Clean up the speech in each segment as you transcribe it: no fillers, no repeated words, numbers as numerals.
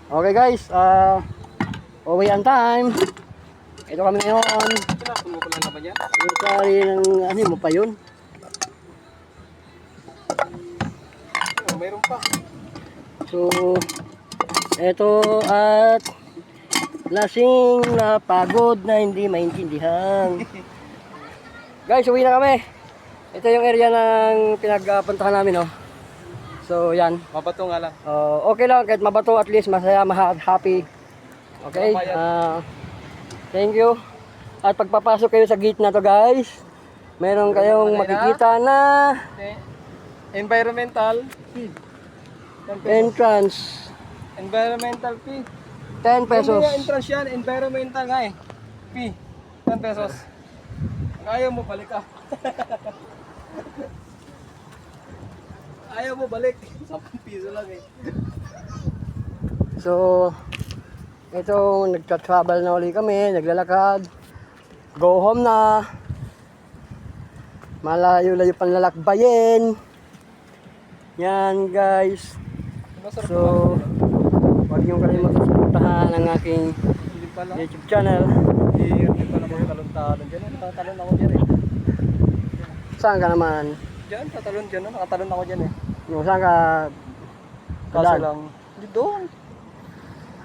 Okay guys, uwi ang time. Ito kami ngayon. Kumukulan na ba yan? Yung kari ng ano mo pa yun. Oh, mayroon pa. So, ito at lasing na pagod na hindi maintindihan. Guys, uwi na kami. Ito yung area ng pinagpuntahan namin, no. So, yan. Mabato nga lang. Okay lang, kahit mabato at least masaya, happy. Okay? Thank you. At pagpapasok kayo sa gate na to guys, meron kayong makikita na Environmental fee. entrance. Environmental fee. 10 pesos. Hindi nga entrance yan, environmental nga eh. Fee. 10 pesos. Kung ayaw mo, balik ka. Ayaw mo, balik. 10 piso lang eh. So, ito, nagta-travel na uli kami, naglalakad. Go home na. Malayo-layo pang lalakbayin. Yan guys. So, huwag niyong kalimutan puntahan ang aking Hindi pala. YouTube channel. Hindi pala magtalon-talon dyan. Nakatalon ako dyan eh. Saan ka naman? Dyan, tatalon dyan. Nakatalon ako dyan eh. Yung saan ka? Kaso Kadan? lang. Hindi doon.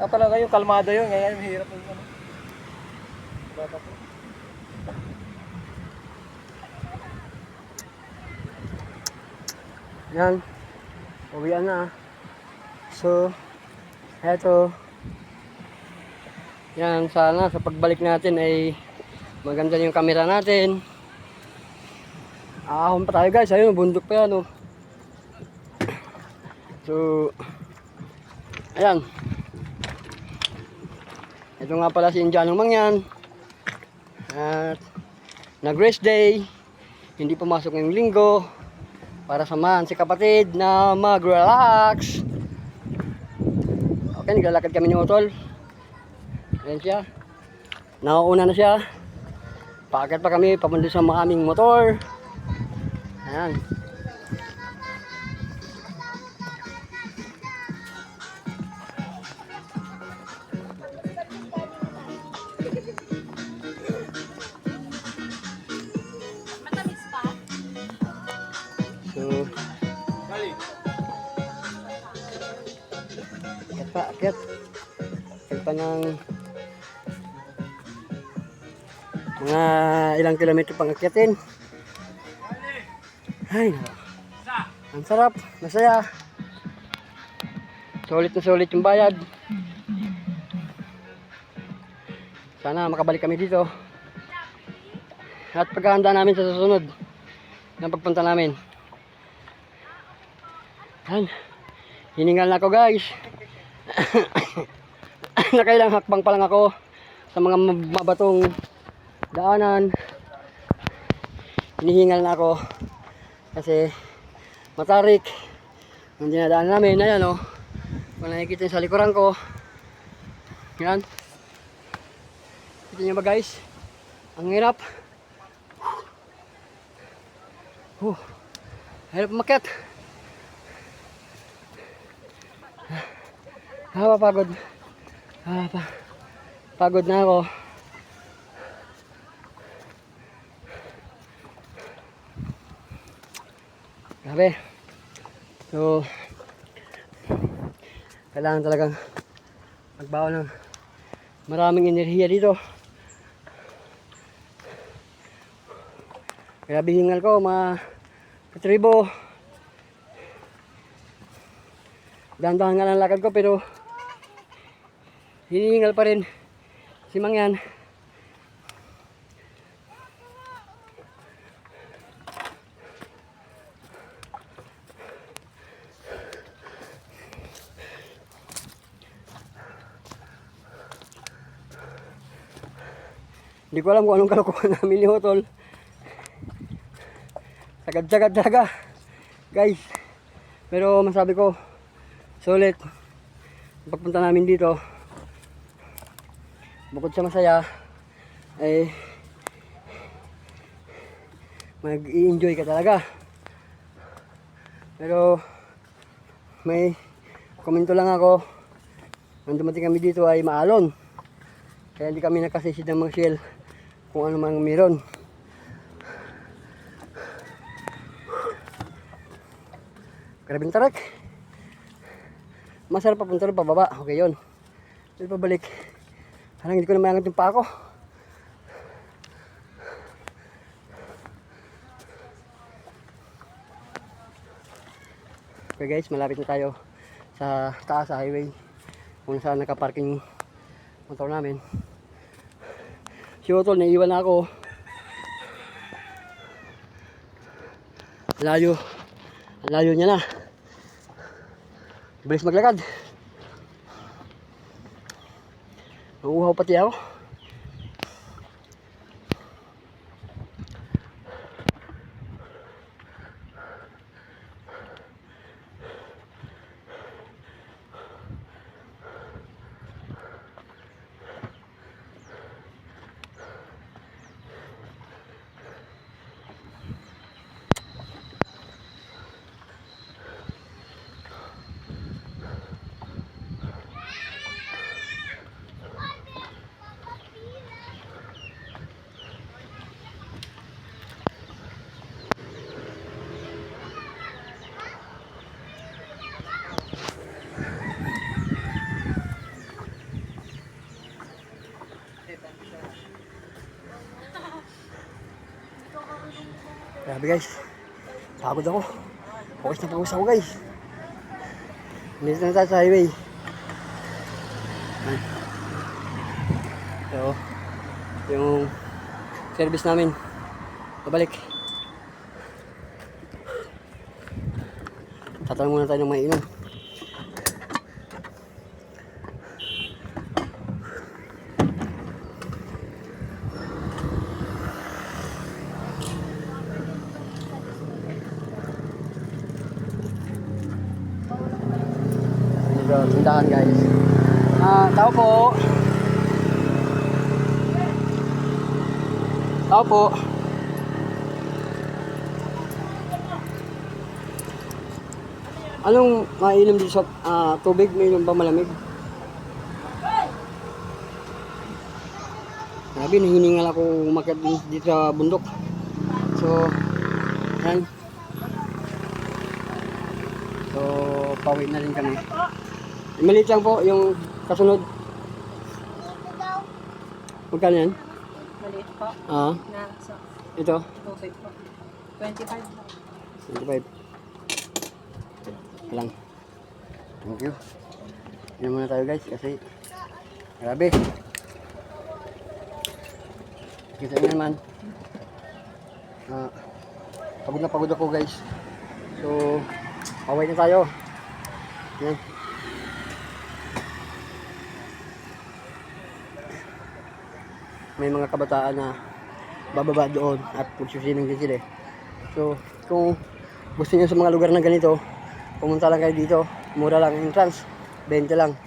Pala kayo, kalmado yun. Ngayon, mahirap yung ano. Bata po. Yan. Uwian na. So, eto. Yan, sana sa pagbalik natin ay maganda yung camera natin. Ahon pa tayo guys. Ayun, bundok pa yan. Oh. So, ayan. Ito nga pala si Indianong Mangyan. At nag-rest day. Hindi pumasok ngayong linggo. Para samahan si kapatid na mag-relax. Okay, naglalakad kami ni Utol. Ayan siya. Nauuna na siya. Paakyat pa kami papunta sa aming motor. Ayan. So, akyat. Akyat pa ng mga ilang kilometro pang akyatin. Ay, ang sarap, masaya. Sulit na sulit yung bayad. Sana makabalik kami dito. At paghahanda namin sa susunod ng pagpunta namin. Yan. Hiningal na ako guys. Nakailang hakbang pa lang ako sa mga mabatong daanan. Hinihingal na ako kasi matarik ang dinadaan namin. Ayan o, kung nakikita nyo sa likuran ko, yan, kita nyo ba guys, ang hirap. Hirap umakyat. Pagod. Pagod na ako. Grabe. So, kailangan talagang magbaon ng maraming enerhiya dito. Kaya bihingal ko mga katribo. Dahan-dahan nga lang lakad ko pero hinihingal pa rin si Mangyan. Hindi ko alam kung anong kalokohan namin ni Utol. Sagad-sagad talaga guys. Pero masabi ko, sulit pagpunta namin dito. Bukod sa masaya ay mag-i-enjoy ka talaga. Pero may komento lang ako Nung dumating kami dito ay maalon. Kaya hindi kami nakasisid ng mga shell kung ano mang meron. Grabing tarak. Masarap papunta rin pababa. Okay yun. Pero pabalik. Parang hindi ko na mayangat yung pa ako. Okay guys, malapit na tayo sa taas sa highway. Kung saan nakaparking motor namin. Si Otol, naiiwan na ako. Layo. Ang layo niya na. Bilis maglakad. Uuhaw pati ako. Grabe guys, pagod ako. Pawis na pawis ako guys. Dito na tayo sa highway. So, yung service namin pabalik. Tatanong muna tayo ng maiinom. Tindahan guys. Tao po. Tao po. Anong maiinom dito sa tubig? May inom ba malamig? Grabe, nahiningal ako umakyat dito sa bundok. So, yan. So, pauwi na rin kami. Maliit lang po yung kasunod. Magkano yan? Maliit po. Na, so, Ito? tubig po. 25 po. 25. Lang. Thank you. Yan muna tayo guys kasi grabe. Kita nyo naman. Pagod na pagod ako guys. So, pauwi na tayo. Yan. May mga kabataan na bababa doon at pursusining din sila. So, kung gusto niyo sa mga lugar na ganito, pumunta lang kayo dito. Mura lang ang entrance. 20 lang.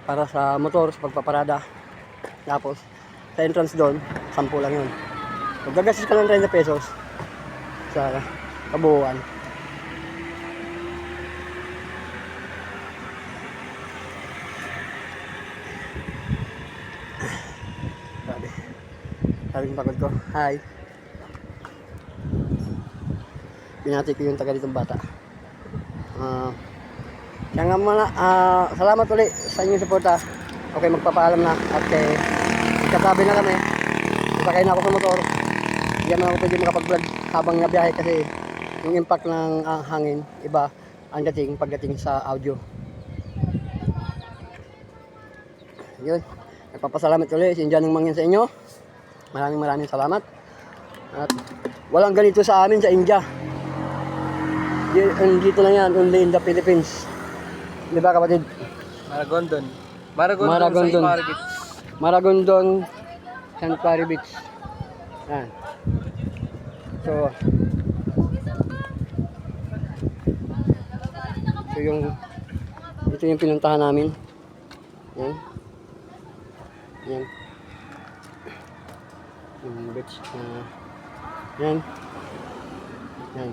Para sa motor, sa pagpaparada. Tapos, sa entrance doon, 10 lang yun. So, gagastos ka lang 30 pesos sa kabuuan. Sabi yung pagod ko. Hi. Binati ko yung taga ditong bata. Kaya nga muna, salamat ulit sa inyong suporta. Okay, magpapaalam na. At katabi na kami. Sakay na ako sa motor. Hindi naman ako pwede makapag-vlog habang nabiyahe kasi yung impact ng hangin, iba ang dating pagdating sa audio. Yun. Nagpapasalamat ulit. Sindihan ng mangyan sa inyo. Maraming salamat. At walang ganito sa amin sa India. Dito lang yan, only in the Philippines. Di ba kapatid? Maragondon. Maragondon. Sa Beach. Maragondon, Sanctuary Beach. Yan. So ito yung pinuntahan namin. Yan. Yan. Yung beach. Yan. Yan.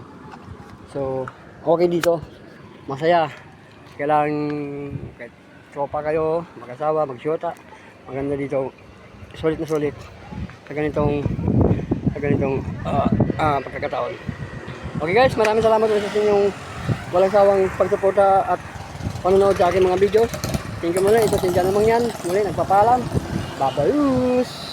So, okay dito. Masaya. Kailangan tropa kayo, mag-asawa, mag-syota, maganda dito, sulit na sulit sa ganitong pagkakataon. Okay guys, maraming salamat ulit sa inyong walang sawang pagsuporta at panonood sa aking mga videos. Thank you muna, ito si Jan namang yan. Muli, nagpapaalam. Babayus!